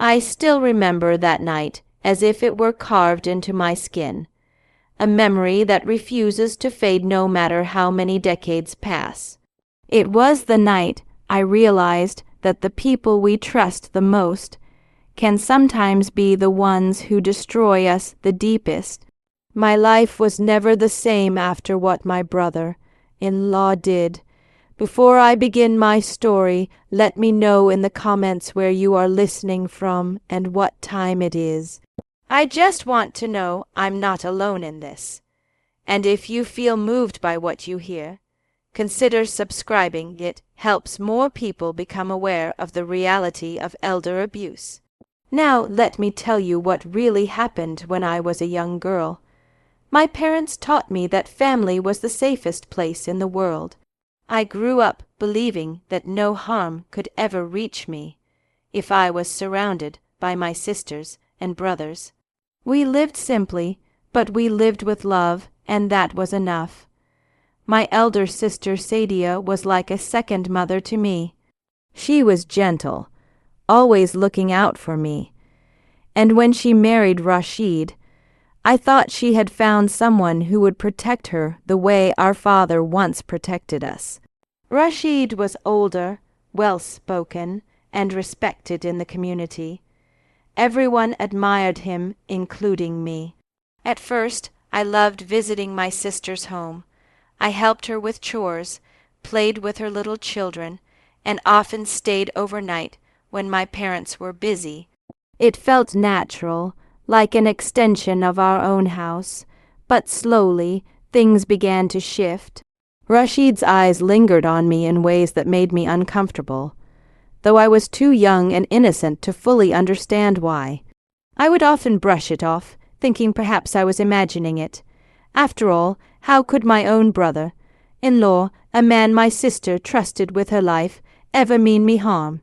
I still remember that night as if it were carved into my skin, a memory that refuses to fade no matter how many decades pass. It was the night I realized that the people we trust the most can sometimes be the ones who destroy us the deepest. My life was never the same after what my brother-in-law did. Before I begin my story, let me know in the comments where you are listening from and what time it is. I just want to know I'm not alone in this. And if you feel moved by what you hear, consider subscribing. It helps more people become aware of the reality of elder abuse. Now let me tell you what really happened when I was a young girl. My parents taught me that family was the safest place in the world. I grew up believing that no harm could ever reach me if I was surrounded by my sisters and brothers. We lived simply, but we lived with love, and that was enough. My elder sister Sadia was like a second mother to me. She was gentle, always looking out for me. And when she married Rashid, I thought she had found someone who would protect her the way our father once protected us. Rashid was older, well-spoken, and respected in the community. Everyone admired him, including me. At first, I loved visiting my sister's home. I helped her with chores, played with her little children, and often stayed overnight when my parents were busy. It felt natural, like an extension of our own house, but slowly things began to shift. Rashid's eyes lingered on me in ways that made me uncomfortable, though I was too young and innocent to fully understand why. I would often brush it off, thinking perhaps I was imagining it. After all, how could my own brother-in-law, a man my sister trusted with her life, ever mean me harm?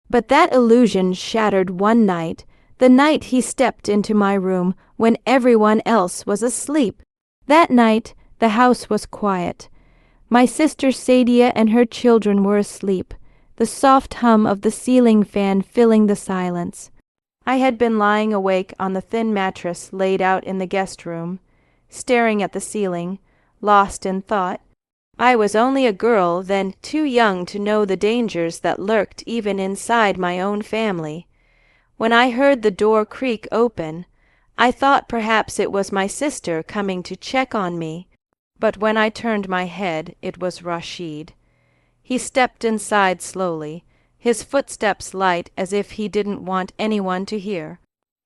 But that illusion shattered one night, the night he stepped into my room when everyone else was asleep. That night, the house was quiet. My sister Sadia and her children were asleep, the soft hum of the ceiling fan filling the silence. I had been lying awake on the thin mattress laid out in the guest room, staring at the ceiling, lost in thought. I was only a girl then, too young to know the dangers that lurked even inside my own family. When I heard the door creak open, I thought perhaps it was my sister coming to check on me, but when I turned my head, it was Rashid. He stepped inside slowly, his footsteps light as if he didn't want anyone to hear.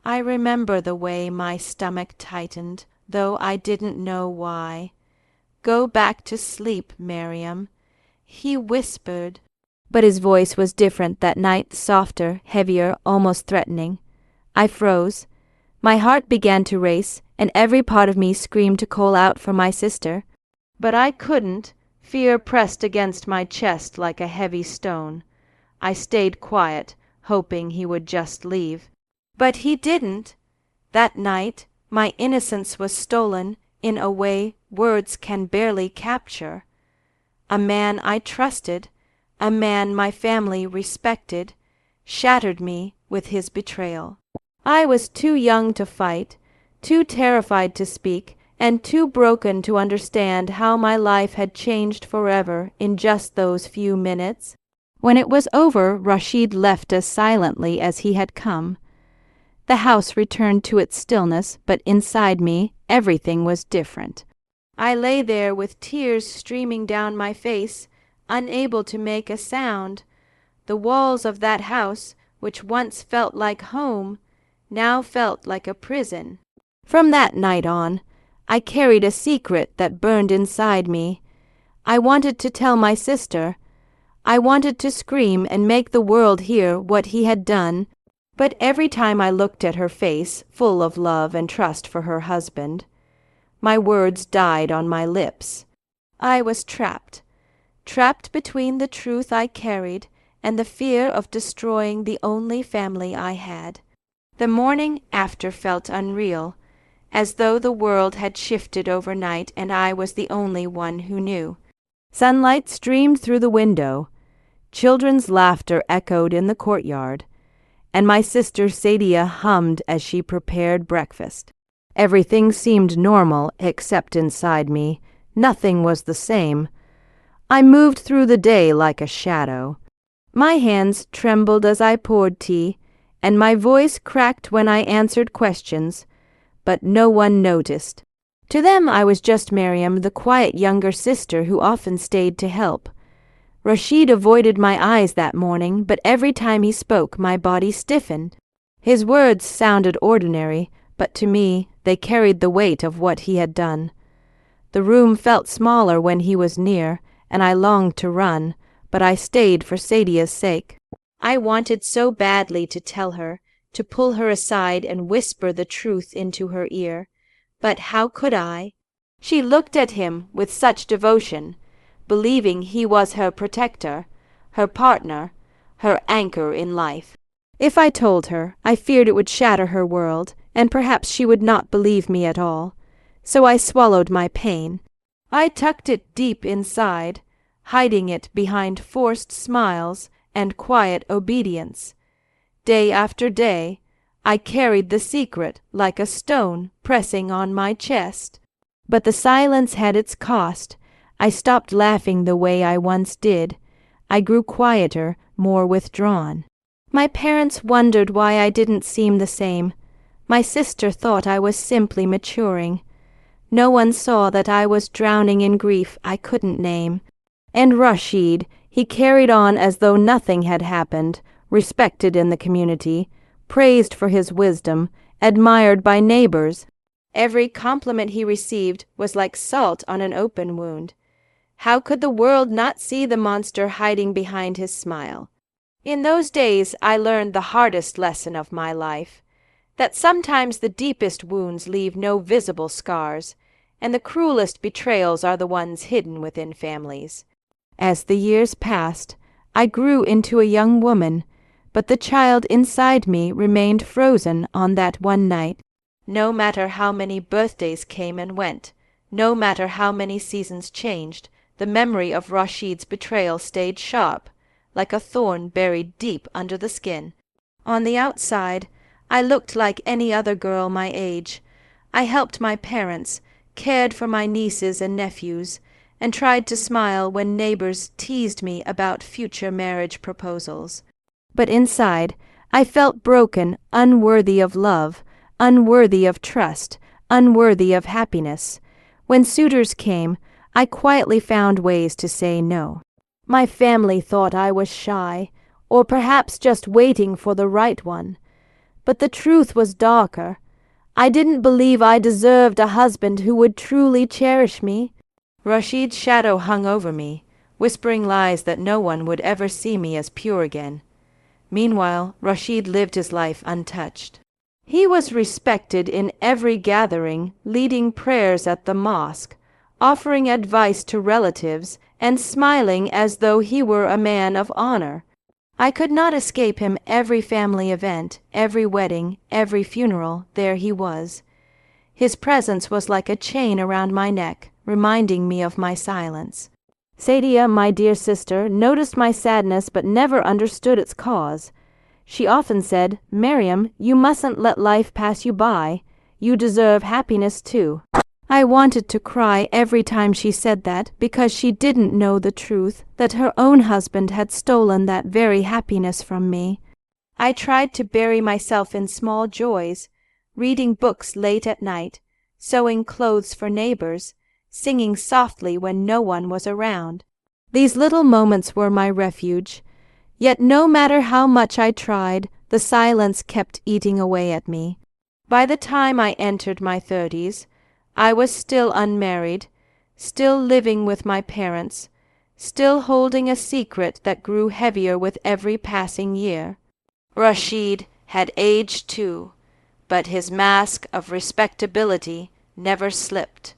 I remember the way my stomach tightened, though I didn't know why. "Go back to sleep, Mariam," he whispered. But his voice was different that night, softer, heavier, almost threatening. I froze. My heart began to race, and every part of me screamed to call out for my sister. But I couldn't. Fear pressed against my chest like a heavy stone. I stayed quiet, hoping he would just leave. But he didn't. That night, my innocence was stolen in a way words can barely capture. A man I trusted, a man my family respected, shattered me with his betrayal. I was too young to fight, too terrified to speak, and too broken to understand how my life had changed forever in just those few minutes. When it was over, Rashid left us silently as he had come. The house returned to its stillness, but inside me, everything was different. I lay there with tears streaming down my face, unable to make a sound. The walls of that house, which once felt like home, now felt like a prison. From that night on, I carried a secret that burned inside me. I wanted to tell my sister. I wanted to scream and make the world hear what he had done, but every time I looked at her face, full of love and trust for her husband, my words died on my lips. I was trapped between the truth I carried and the fear of destroying the only family I had. The morning after felt unreal, as though the world had shifted overnight and I was the only one who knew. Sunlight streamed through the window. Children's laughter echoed in the courtyard, and my sister Sadia hummed as she prepared breakfast. Everything seemed normal except inside me. Nothing was the same. I moved through the day like a shadow. My hands trembled as I poured tea, and my voice cracked when I answered questions, but no one noticed. To them I was just Mariam, the quiet younger sister who often stayed to help. Rashid avoided my eyes that morning, but every time he spoke my body stiffened. His words sounded ordinary, but to me they carried the weight of what he had done. The room felt smaller when he was near, and I longed to run, but I stayed for Sadia's sake. I wanted so badly to tell her, to pull her aside and whisper the truth into her ear. But how could I? She looked at him with such devotion, believing he was her protector, her partner, her anchor in life. If I told her, I feared it would shatter her world, and perhaps she would not believe me at all. So I swallowed my pain. I tucked it deep inside, hiding it behind forced smiles and quiet obedience. Day after day, I carried the secret like a stone pressing on my chest. But the silence had its cost. I stopped laughing the way I once did. I grew quieter, more withdrawn. My parents wondered why I didn't seem the same. My sister thought I was simply maturing. No one saw that I was drowning in grief I couldn't name. And Rashid, he carried on as though nothing had happened, respected in the community, praised for his wisdom, admired by neighbors. Every compliment he received was like salt on an open wound. How could the world not see the monster hiding behind his smile? In those days I learned the hardest lesson of my life, that sometimes the deepest wounds leave no visible scars, and the cruelest betrayals are the ones hidden within families. As the years passed, I grew into a young woman, but the child inside me remained frozen on that one night. No matter how many birthdays came and went, no matter how many seasons changed, the memory of Rashid's betrayal stayed sharp, like a thorn buried deep under the skin. On the outside, I looked like any other girl my age. I helped my parents, cared for my nieces and nephews, and tried to smile when neighbors teased me about future marriage proposals. But inside, I felt broken, unworthy of love, unworthy of trust, unworthy of happiness. When suitors came, I quietly found ways to say no. My family thought I was shy, or perhaps just waiting for the right one. But the truth was darker. I didn't believe I deserved a husband who would truly cherish me. Rashid's shadow hung over me, whispering lies that no one would ever see me as pure again. Meanwhile, Rashid lived his life untouched. He was respected in every gathering, leading prayers at the mosque, offering advice to relatives, and smiling as though he were a man of honor. I could not escape him. Every family event, every wedding, every funeral, there he was. His presence was like a chain around my neck, reminding me of my silence. Sadia, my dear sister, noticed my sadness but never understood its cause. She often said, "Mariam, you mustn't let life pass you by. You deserve happiness too." I wanted to cry every time she said that, because she didn't know the truth, that her own husband had stolen that very happiness from me. I tried to bury myself in small joys, reading books late at night, sewing clothes for neighbors, singing softly when no one was around. These little moments were my refuge. Yet no matter how much I tried, the silence kept eating away at me. By the time I entered my 30s, I was still unmarried, still living with my parents, still holding a secret that grew heavier with every passing year. Rashid had aged too, but his mask of respectability never slipped.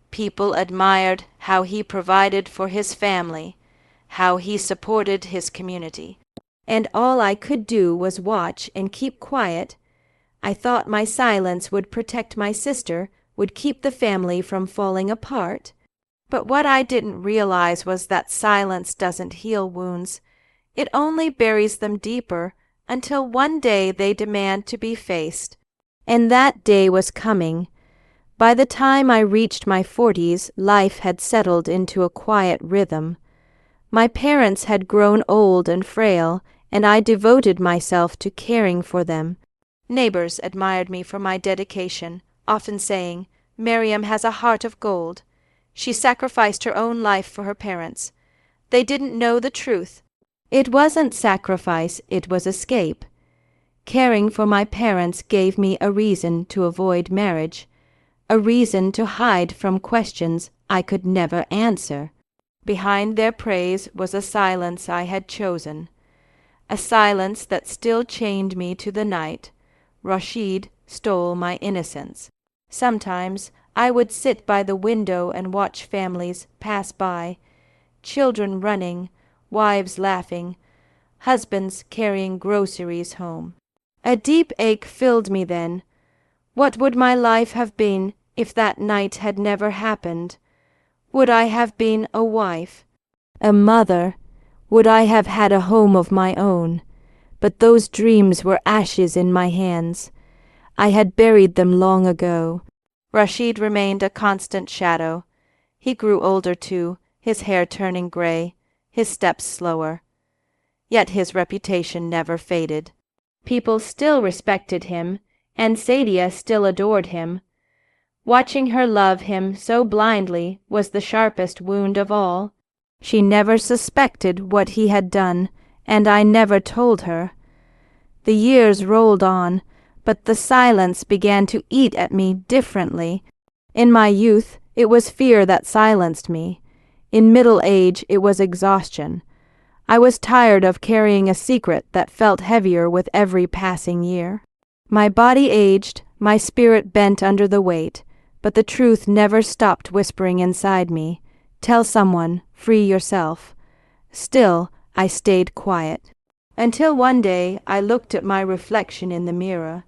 People admired how he provided for his family, how he supported his community. And all I could do was watch and keep quiet. I thought my silence would protect my sister, would keep the family from falling apart. But what I didn't realize was that silence doesn't heal wounds. It only buries them deeper until one day they demand to be faced. And that day was coming. By the time I reached my 40s, life had settled into a quiet rhythm. My parents had grown old and frail, and I devoted myself to caring for them. Neighbors admired me for my dedication, often saying, "Mariam has a heart of gold. She sacrificed her own life for her parents." They didn't know the truth. It wasn't sacrifice, it was escape. Caring for my parents gave me a reason to avoid marriage, a reason to hide from questions I could never answer. Behind their praise was a silence I had chosen, a silence that still chained me to the night. Rashid stole my innocence. Sometimes I would sit by the window and watch families pass by, children running, wives laughing, husbands carrying groceries home. A deep ache filled me then. What would my life have been if that night had never happened? Would I have been a wife, a mother? Would I have had a home of my own? But those dreams were ashes in my hands. I had buried them long ago. Rashid remained a constant shadow. He grew older too, his hair turning gray, his steps slower. Yet his reputation never faded. People still respected him, and Sadia still adored him. Watching her love him so blindly was the sharpest wound of all. She never suspected what he had done, and I never told her. The years rolled on, but the silence began to eat at me differently. In my youth, it was fear that silenced me. In middle age, it was exhaustion. I was tired of carrying a secret that felt heavier with every passing year. My body aged, my spirit bent under the weight, but the truth never stopped whispering inside me. Tell someone, free yourself. Still, I stayed quiet. Until one day I looked at my reflection in the mirror.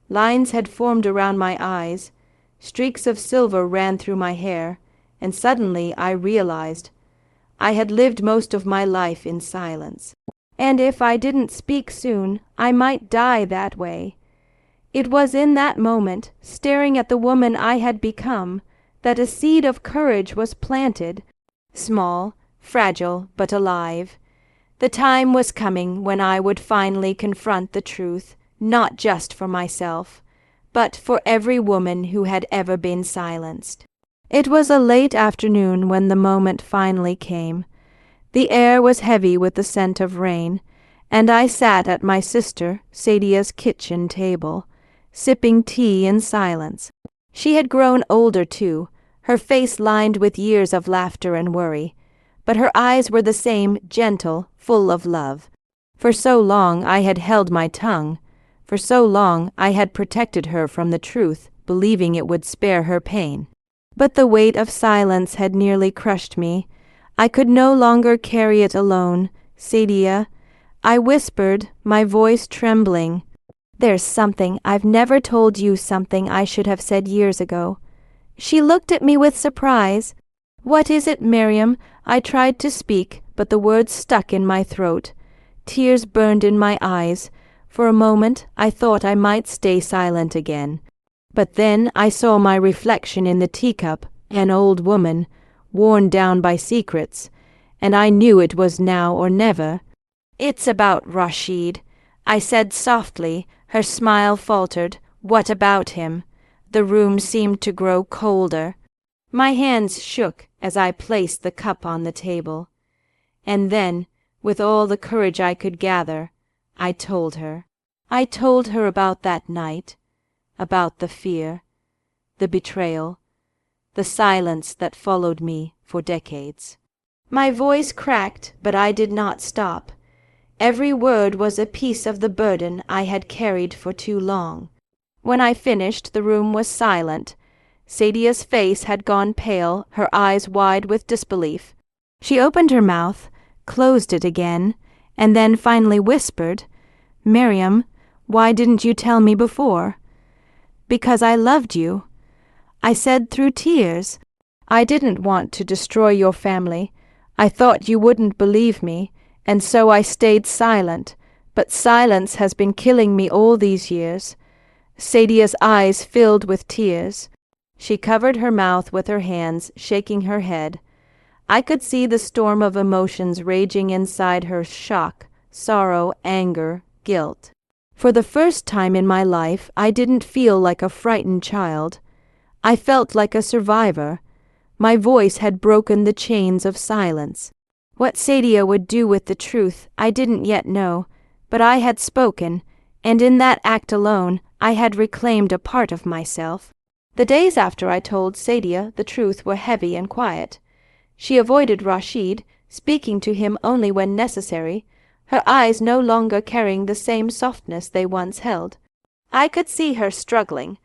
Lines had formed around my eyes, streaks of silver ran through my hair, and suddenly I realized I had lived most of my life in silence. And if I didn't speak soon, I might die that way. It was in that moment, staring at the woman I had become, that a seed of courage was planted, small, fragile, but alive. The time was coming when I would finally confront the truth, not just for myself, but for every woman who had ever been silenced. It was a late afternoon when the moment finally came. The air was heavy with the scent of rain, and I sat at my sister Sadia's kitchen table, sipping tea in silence. She had grown older too, her face lined with years of laughter and worry, but her eyes were the same, gentle, full of love. For so long I had held my tongue. For so long I had protected her from the truth, believing it would spare her pain. But the weight of silence had nearly crushed me. I could no longer carry it alone. "Sadia," I whispered, my voice trembling. "There's something I've never told you, something I should have said years ago." She looked at me with surprise. "What is it, Mariam?" I tried to speak, but the words stuck in my throat. Tears burned in my eyes. For a moment I thought I might stay silent again. But then I saw my reflection in the teacup, an old woman, worn down by secrets, and I knew it was now or never. "It's about Rashid," I said softly. Her smile faltered. "What about him?" The room seemed to grow colder. My hands shook as I placed the cup on the table. And then, with all the courage I could gather, I told her. I told her about that night, about the fear, the betrayal, the silence that followed me for decades. My voice cracked, but I did not stop. Every word was a piece of the burden I had carried for too long. When I finished, the room was silent. Sadia's face had gone pale, her eyes wide with disbelief. She opened her mouth, closed it again, and then finally whispered, "Mariam, why didn't you tell me before?" "Because I loved you," I said through tears. "I didn't want to destroy your family. I thought you wouldn't believe me, and so I stayed silent. But silence has been killing me all these years. Sadia's eyes filled with tears. She covered her mouth with her hands, shaking her head. I could see the storm of emotions raging inside her: shock, sorrow, anger, guilt. For the first time in my life, I didn't feel like a frightened child. I felt like a survivor. My voice had broken the chains of silence. What Sadia would do with the truth, I didn't yet know, but I had spoken, and in that act alone, I had reclaimed a part of myself. The days after I told Sadia the truth were heavy and quiet. She avoided Rashid, speaking to him only when necessary, her eyes no longer carrying the same softness they once held. I could see her struggling,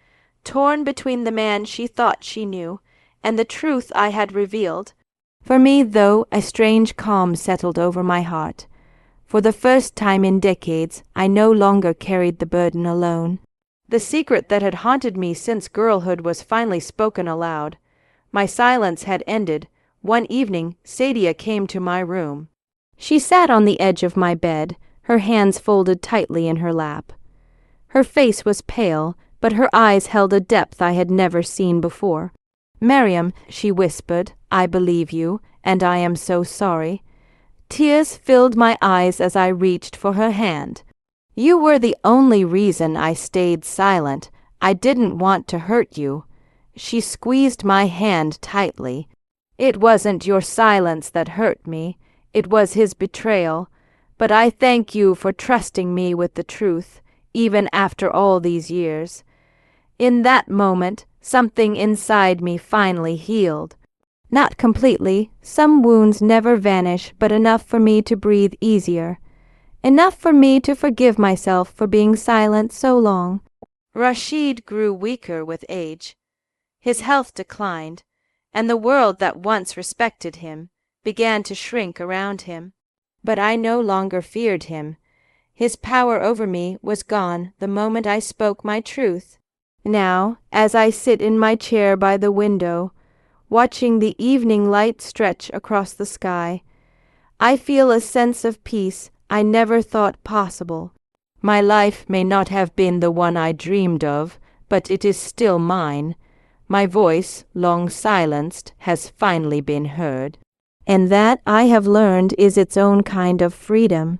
torn between the man she thought she knew and the truth I had revealed. For me, though, a strange calm settled over my heart. For the first time in decades, I no longer carried the burden alone. The secret that had haunted me since girlhood was finally spoken aloud. My silence had ended. One evening, Sadia came to my room. She sat on the edge of my bed, her hands folded tightly in her lap. Her face was pale, but her eyes held a depth I had never seen before. "Mariam," she whispered, "I believe you, and I am so sorry." Tears filled my eyes as I reached for her hand. "You were the only reason I stayed silent. I didn't want to hurt you." She squeezed my hand tightly. "It wasn't your silence that hurt me. It was his betrayal. But I thank you for trusting me with the truth, even after all these years." In that moment, something inside me finally healed. Not completely. Some wounds never vanish, but enough for me to breathe easier. Enough for me to forgive myself for being silent so long. Rashid grew weaker with age. His health declined, and the world that once respected him began to shrink around him. But I no longer feared him. His power over me was gone the moment I spoke my truth. Now, as I sit in my chair by the window, watching the evening light stretch across the sky, I feel a sense of peace I never thought possible. My life may not have been the one I dreamed of, but it is still mine. My voice, long silenced, has finally been heard. And that, I have learned, is its own kind of freedom.